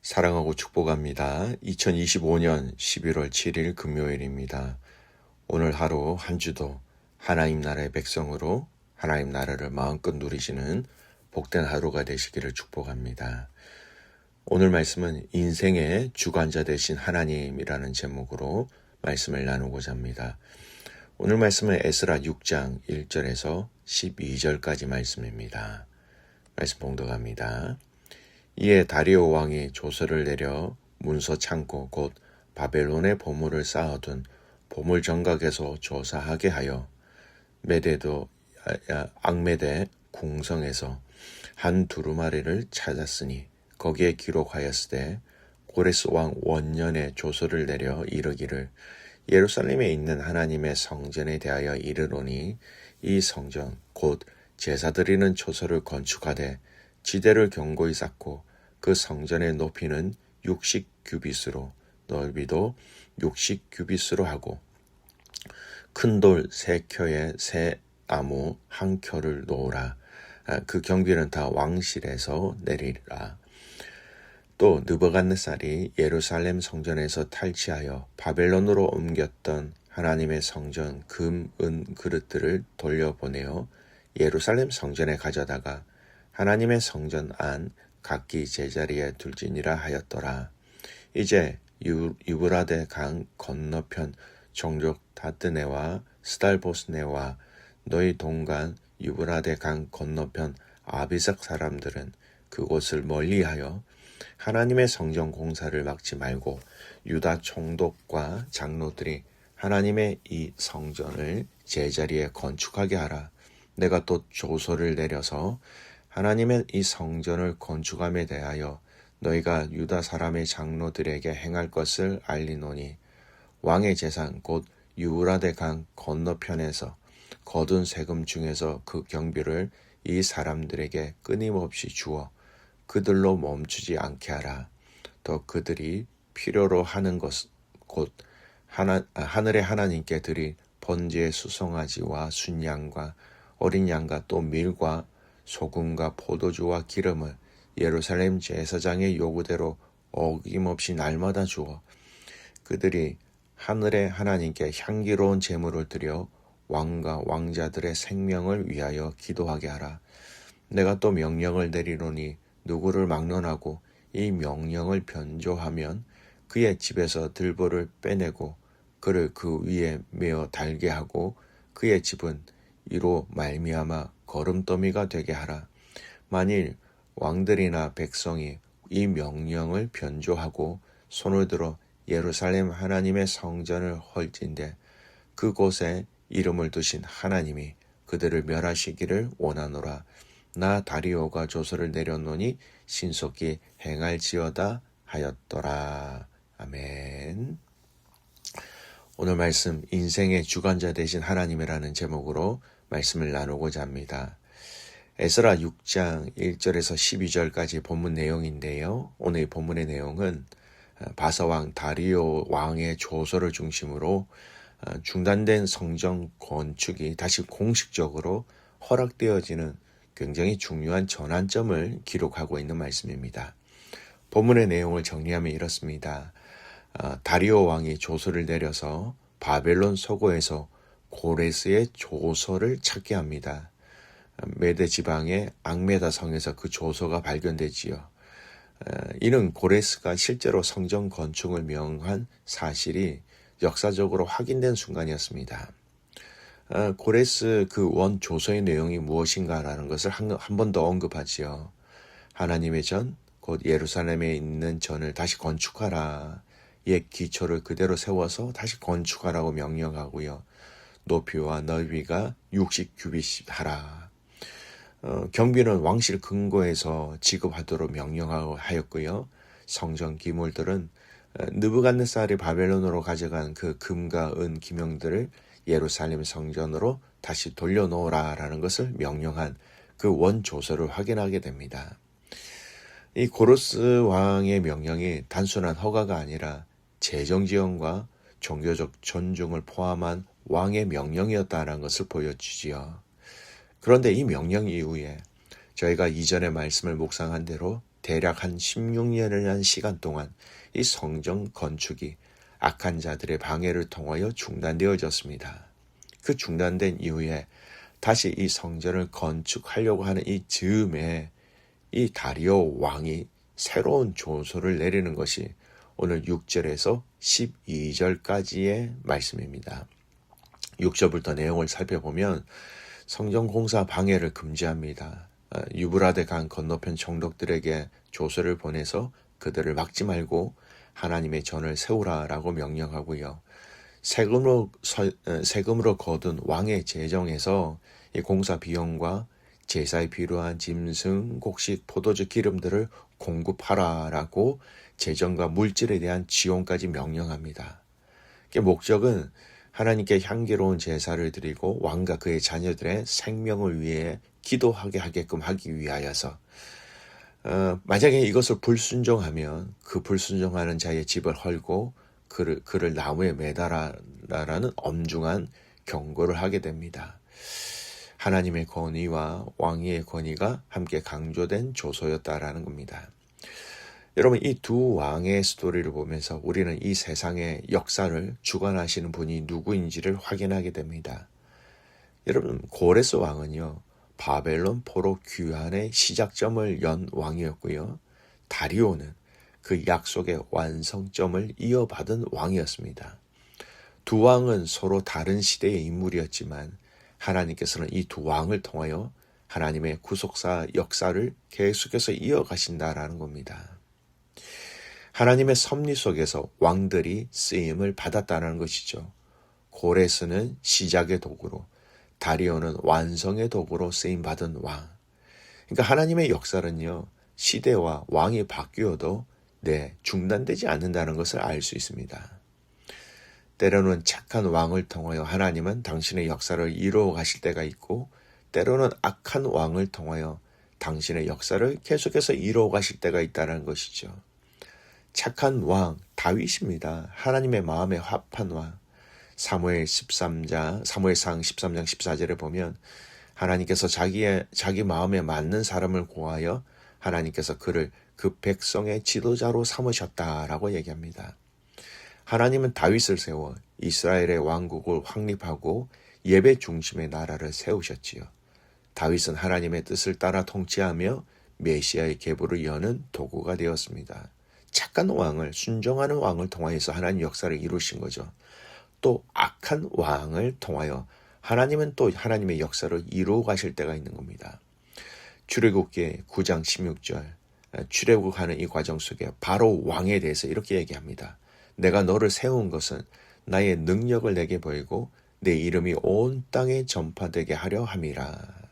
사랑하고 축복합니다. 2025년 11월 7일 금요일입니다. 오늘 하루 한 주도 하나님 나라의 백성으로 하나님 나라를 마음껏 누리시는 복된 하루가 되시기를 축복합니다. 오늘 말씀은 인생의 주관자 되신 하나님이라는 제목으로 말씀을 나누고자 합니다. 오늘 말씀은 에스라 6장 1절에서 12절까지 말씀입니다. 말씀 봉독합니다. 이에 다리오 왕이 조서를 내려 문서 창고 곧 바벨론의 보물을 쌓아둔 보물 정각에서 조사하게 하여 앙메데 궁성에서 한 두루마리를 찾았으니 거기에 기록하였으되 고레스 왕 원년에 조서를 내려 이르기를 예루살렘에 있는 하나님의 성전에 대하여 이르노니 이 성전 곧 제사 드리는 초소를 건축하되 지대를 견고히 쌓고 그 성전의 높이는 60규빗으로 넓이도 60규빗으로 하고 큰 돌 3켜에 새 나무 1켜를 놓으라. 그 경비는 다 왕실에서 내리라. 또 느부갓네살이 예루살렘 성전에서 탈취하여 바벨론으로 옮겼던 하나님의 성전 금, 은 그릇들을 돌려보내어 예루살렘 성전에 가져다가 하나님의 성전 안 각기 제자리에 둘지니라 하였더라. 이제 유브라데 강 건너편 종족 다드네와 스달보스네와 너희 동간 유브라데 강 건너편 아비삭 사람들은 그곳을 멀리하여 하나님의 성전 공사를 막지 말고 유다 총독과 장로들이 하나님의 이 성전을 제자리에 건축하게 하라. 내가 또 조서를 내려서 하나님의 이 성전을 건축함에 대하여 너희가 유다 사람의 장로들에게 행할 것을 알리노니 왕의 재산 곧 유브라데 강 건너편에서 거둔 세금 중에서 그 경비를 이 사람들에게 끊임없이 주어 그들로 멈추지 않게 하라. 또 그들이 필요로 하는 것 곧 하늘의 하나님께 드릴 번제의 수송아지와 순양과 어린 양과 또 밀과 소금과 포도주와 기름을 예루살렘 제사장의 요구대로 어김없이 날마다 주어 그들이 하늘의 하나님께 향기로운 제물을 드려 왕과 왕자들의 생명을 위하여 기도하게 하라. 내가 또 명령을 내리노니 누구를 막론하고 이 명령을 변조하면 그의 집에서 들보를 빼내고 그를 그 위에 메어 달게 하고 그의 집은 이로 말미암아 거름더미가 되게 하라. 만일 왕들이나 백성이 이 명령을 변조하고 손을 들어 예루살렘 하나님의 성전을 헐진대 그곳에 이름을 두신 하나님이 그들을 멸하시기를 원하노라. 나 다리오가 조서를 내렸노니 신속히 행할지어다 하였더라. 아멘. 오늘 말씀 인생의 주관자 되신 하나님이라는 제목으로 말씀을 나누고자 합니다. 에스라 6장 1절에서 12절까지 본문 내용인데요. 오늘 본문의 내용은 바사왕 다리오 왕의 조서를 중심으로 중단된 성전 건축이 다시 공식적으로 허락되어지는 굉장히 중요한 전환점을 기록하고 있는 말씀입니다. 본문의 내용을 정리하면 이렇습니다. 다리오 왕이 조서를 내려서 바벨론 서고에서 고레스의 조서를 찾게 합니다. 메데 지방의 앙메다 성에서 그 조서가 발견되지요. 이는 고레스가 실제로 성전 건축을 명한 사실이 역사적으로 확인된 순간이었습니다. 고레스 그 원 조서의 내용이 무엇인가라는 것을 한 번 더 언급하지요. 하나님의 전, 곧 예루살렘에 있는 전을 다시 건축하라. 옛 기초를 그대로 세워서 다시 건축하라고 명령하고요. 높이와 넓이가 60규빗 하라. 경비는 왕실 근거에서 지급하도록 명령하였고요. 성전 기물들은 느부갓네살이 바벨론으로 가져간 그 금과 은 기명들을 예루살렘 성전으로 다시 돌려놓으라라는 것을 명령한 그 원조서를 확인하게 됩니다. 이 고레스 왕의 명령이 단순한 허가가 아니라 재정지원과 종교적 존중을 포함한 왕의 명령이었다는 것을 보여주지요. 그런데 이 명령 이후에 저희가 이전의 말씀을 묵상한 대로 대략 한 16년이라는 시간 동안 이 성전 건축이 악한 자들의 방해를 통하여 중단되어졌습니다. 그 중단된 이후에 다시 이 성전을 건축하려고 하는 이 즈음에 이 다리오 왕이 새로운 조서를 내리는 것이 오늘 6절에서 12절까지의 말씀입니다. 6절부터 내용을 살펴보면 성전 공사 방해를 금지합니다. 유브라데 강 건너편 총독들에게 조서를 보내서 그들을 막지 말고 하나님의 전을 세우라라고 명령하고요. 세금으로 거둔 왕의 재정에서 이 공사 비용과 제사에 필요한 짐승, 곡식, 포도주 기름들을 공급하라라고 재정과 물질에 대한 지원까지 명령합니다. 목적은 하나님께 향기로운 제사를 드리고 왕과 그의 자녀들의 생명을 위해 기도하게 하게끔 하기 위하여서 만약에 이것을 불순종하면 그 불순종하는 자의 집을 헐고 그를 나무에 매달아라라는 엄중한 경고를 하게 됩니다. 하나님의 권위와 왕위의 권위가 함께 강조된 조서였다라는 겁니다. 여러분, 이 두 왕의 스토리를 보면서 우리는 이 세상의 역사를 주관하시는 분이 누구인지를 확인하게 됩니다. 여러분, 고레스 왕은요, 바벨론 포로 귀환의 시작점을 연 왕이었고요. 다리오는 그 약속의 완성점을 이어받은 왕이었습니다. 두 왕은 서로 다른 시대의 인물이었지만 하나님께서는 이 두 왕을 통하여 하나님의 구속사 역사를 계속해서 이어가신다라는 겁니다. 하나님의 섭리 속에서 왕들이 쓰임을 받았다는 것이죠. 고레스는 시작의 도구로, 다리오는 완성의 도구로 쓰임받은 왕. 그러니까 하나님의 역사는요, 시대와 왕이 바뀌어도 중단되지 않는다는 것을 알 수 있습니다. 때로는 착한 왕을 통하여 하나님은 당신의 역사를 이루어 가실 때가 있고, 때로는 악한 왕을 통하여 당신의 역사를 계속해서 이루어 가실 때가 있다는 것이죠. 착한 왕 다윗입니다. 하나님의 마음에 합한 왕. 사무엘상 13장 14절에 보면 하나님께서 자기 마음에 맞는 사람을 구하여 하나님께서 그를 그 백성의 지도자로 삼으셨다라고 얘기합니다. 하나님은 다윗을 세워 이스라엘의 왕국을 확립하고 예배 중심의 나라를 세우셨지요. 다윗은 하나님의 뜻을 따라 통치하며 메시아의 계보를 여는 도구가 되었습니다. 착한 왕을, 순종하는 왕을 통하여서 하나님 역사를 이루신 거죠. 또 악한 왕을 통하여 하나님은 또 하나님의 역사를 이루어 가실 때가 있는 겁니다. 출애굽기 9장 16절, 출애굽하는 이 과정 속에 바로 왕에 대해서 이렇게 얘기합니다. 내가 너를 세운 것은 나의 능력을 내게 보이고 내 이름이 온 땅에 전파되게 하려 함이라.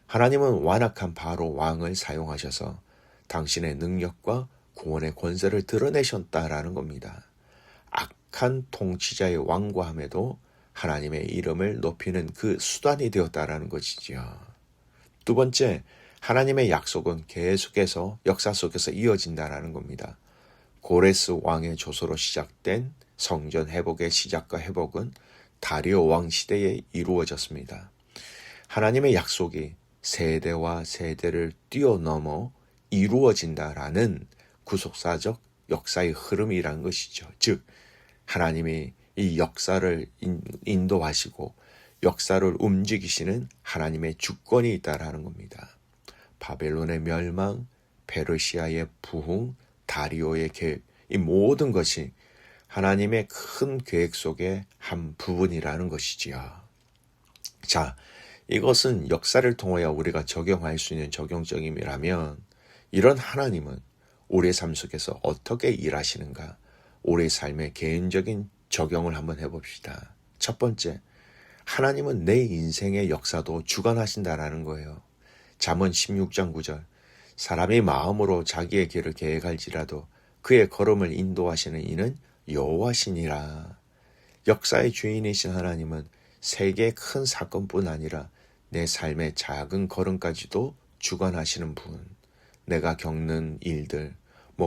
하나님은 완악한 바로 왕을 사용하셔서 당신의 능력과 구원의 권세를 드러내셨다라는 겁니다. 악한 통치자의 왕과함에도 하나님의 이름을 높이는 그 수단이 되었다라는 것이지요. 두 번째, 하나님의 약속은 계속해서 역사 속에서 이어진다라는 겁니다. 고레스 왕의 조서로 시작된 성전 회복의 시작과 회복은 다리오 왕 시대에 이루어졌습니다. 하나님의 약속이 세대와 세대를 뛰어넘어 이루어진다라는 구속사적 역사의 흐름이란 것이죠. 즉 하나님이 이 역사를 인도하시고 역사를 움직이시는 하나님의 주권이 있다라는 겁니다. 바벨론의 멸망, 페르시아의 부흥, 다리오의 계획, 이 모든 것이 하나님의 큰 계획 속의 한 부분이라는 것이지요. 자, 이것은 역사를 통하여 우리가 적용할 수 있는 적용적임이라면 이런 하나님은 우리의 삶 속에서 어떻게 일하시는가? 우리의 삶의 개인적인 적용을 한번 해봅시다. 첫 번째, 하나님은 내 인생의 역사도 주관하신다라는 거예요. 잠언 16장 9절, 사람이 마음으로 자기의 길을 계획할지라도 그의 걸음을 인도하시는 이는 여호와시니라. 역사의 주인이신 하나님은 세계의 큰 사건뿐 아니라 내 삶의 작은 걸음까지도 주관하시는 분. 내가 겪는 일들,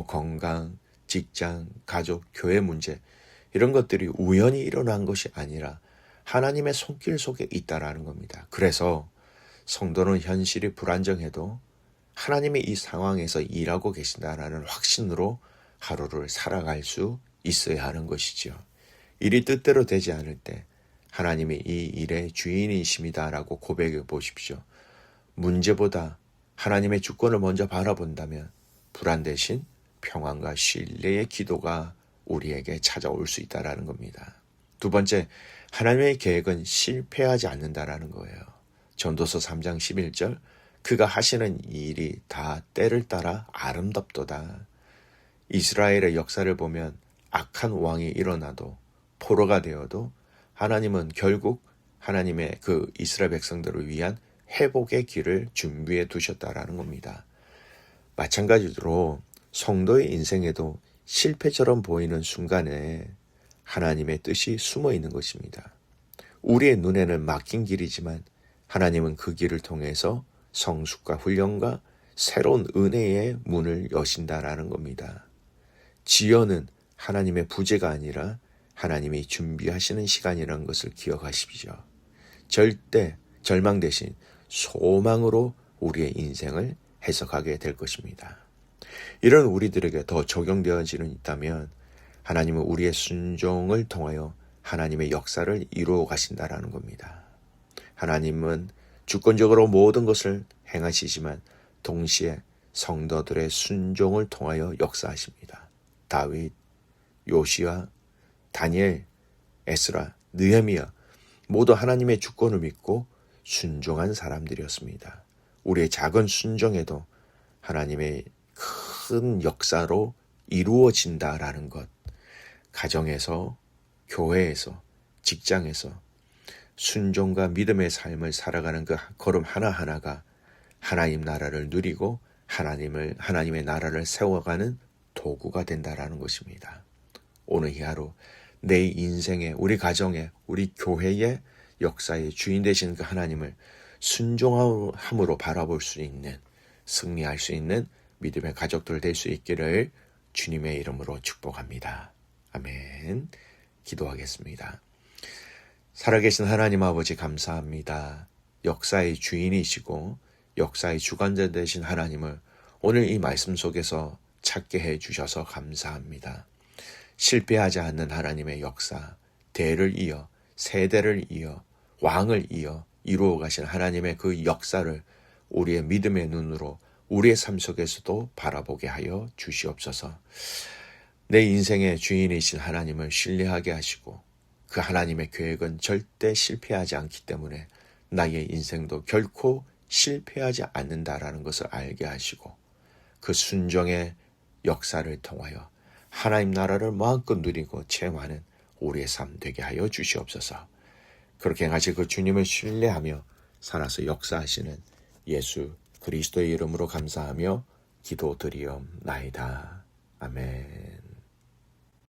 건강, 직장, 가족, 교회 문제, 이런 것들이 우연히 일어난 것이 아니라 하나님의 손길 속에 있다라는 겁니다. 그래서 성도는 현실이 불안정해도 하나님의 이 상황에서 일하고 계신다라는 확신으로 하루를 살아갈 수 있어야 하는 것이지요. 일이 뜻대로 되지 않을 때 하나님이 이 일의 주인이십니다라고 고백해 보십시오. 문제보다 하나님의 주권을 먼저 바라본다면 불안 대신 평안과 신뢰의 기도가 우리에게 찾아올 수 있다라는 겁니다. 두 번째, 하나님의 계획은 실패하지 않는다라는 거예요. 전도서 3장 11절, 그가 하시는 일이 다 때를 따라 아름답도다. 이스라엘의 역사를 보면 악한 왕이 일어나도 포로가 되어도 하나님은 결국 하나님의 그 이스라엘 백성들을 위한 회복의 길을 준비해 두셨다라는 겁니다. 마찬가지로 성도의 인생에도 실패처럼 보이는 순간에 하나님의 뜻이 숨어 있는 것입니다. 우리의 눈에는 막힌 길이지만 하나님은 그 길을 통해서 성숙과 훈련과 새로운 은혜의 문을 여신다라는 겁니다. 지연은 하나님의 부재가 아니라 하나님이 준비하시는 시간이라는 것을 기억하십시오. 절대 절망 대신 소망으로 우리의 인생을 해석하게 될 것입니다. 이런 우리들에게 더 적용되어지는 있다면 하나님은 우리의 순종을 통하여 하나님의 역사를 이루어 가신다라는 겁니다. 하나님은 주권적으로 모든 것을 행하시지만 동시에 성도들의 순종을 통하여 역사하십니다. 다윗, 요시야, 다니엘, 에스라, 느헤미야 모두 하나님의 주권을 믿고 순종한 사람들이었습니다. 우리의 작은 순종에도 하나님의 큰 역사로 이루어진다라는 것, 가정에서, 교회에서, 직장에서 순종과 믿음의 삶을 살아가는 그 걸음 하나하나가 하나님 나라를 누리고 하나님의 나라를 세워가는 도구가 된다라는 것입니다. 오늘 이 하루 내 인생에, 우리 가정에, 우리 교회의 역사의 주인 되신 그 하나님을 순종함으로 바라볼 수 있는, 승리할 수 있는 믿음의 가족들 될 수 있기를 주님의 이름으로 축복합니다. 아멘. 기도하겠습니다. 살아계신 하나님 아버지 감사합니다. 역사의 주인이시고 역사의 주관자 되신 하나님을 오늘 이 말씀 속에서 찾게 해주셔서 감사합니다. 실패하지 않는 하나님의 역사, 대를 이어, 세대를 이어, 왕을 이어 이루어 가신 하나님의 그 역사를 우리의 믿음의 눈으로 우리의 삶 속에서도 바라보게 하여 주시옵소서. 내 인생의 주인이신 하나님을 신뢰하게 하시고 그 하나님의 계획은 절대 실패하지 않기 때문에 나의 인생도 결코 실패하지 않는다라는 것을 알게 하시고 그 순종의 역사를 통하여 하나님 나라를 마음껏 누리고 체험하는 우리의 삶 되게 하여 주시옵소서. 그렇게 행하실 그 주님을 신뢰하며 살아서 역사하시는 예수 그리스도의 이름으로 감사하며 기도드리옵나이다. 아멘.